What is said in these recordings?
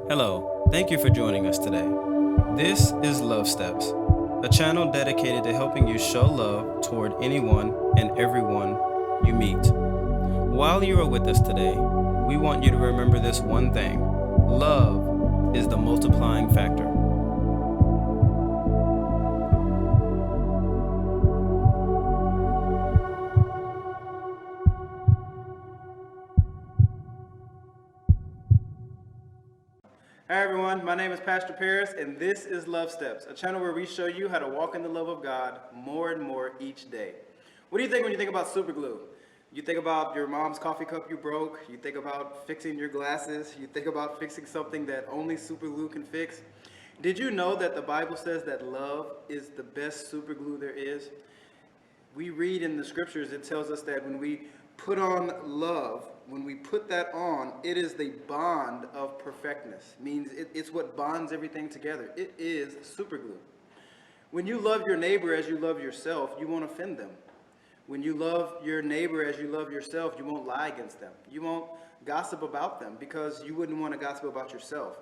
Hello, thank you for joining us today. This is Love Steps, a channel dedicated to helping you show love toward anyone and everyone you meet. While you are with us today, we want you to remember this one thing: love is the multiplying factor. Hi everyone, my name is Pastor Paris, and this is Love Steps, a channel where we show you how to walk in the love of God more and more each day. What do you think when you think about superglue? You think about your mom's coffee cup you broke, you think about fixing your glasses, you think about fixing something that only superglue can fix. Did you know that the Bible says that love is the best superglue there is? We read in the scriptures, it tells us that when we put on love, when we put that on, it is the bond of perfectness. It means it's what bonds everything together. It is superglue. When you love your neighbor as you love yourself, you won't offend them. When you love your neighbor as you love yourself, you won't lie against them. You won't gossip about them because you wouldn't want to gossip about yourself.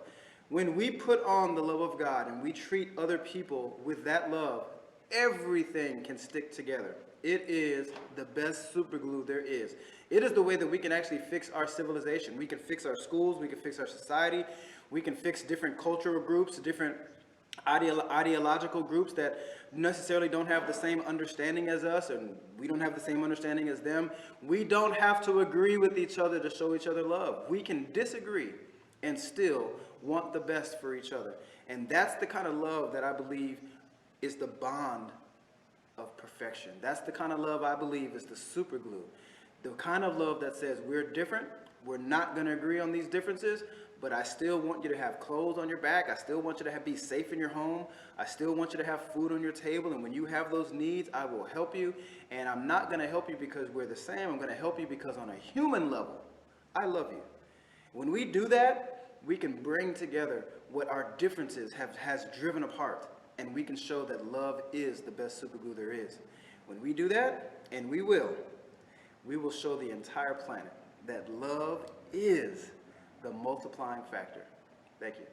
When we put on the love of God and we treat other people with that love, everything can stick together. It is the best superglue there is. It is the way that we can actually fix our civilization. We can fix our schools, we can fix our society, we can fix different cultural groups, different ideological groups that necessarily don't have the same understanding as us, and we don't have the same understanding as them. We don't have to agree with each other to show each other love. We can disagree and still want the best for each other. And that's the kind of love that I believe is the bond of perfection. That's the kind of love I believe is the super glue. The kind of love that says we're different, we're not going to agree on these differences, but I still want you to have clothes on your back. I still want you to be safe in your home. I still want you to have food on your table. And when you have those needs, I will help you. And I'm not going to help you because we're the same. I'm going to help you because on a human level, I love you. When we do that, we can bring together what our differences has driven apart. And we can show that love is the best superglue there is. When we do that, and we will show the entire planet that love is the multiplying factor. Thank you.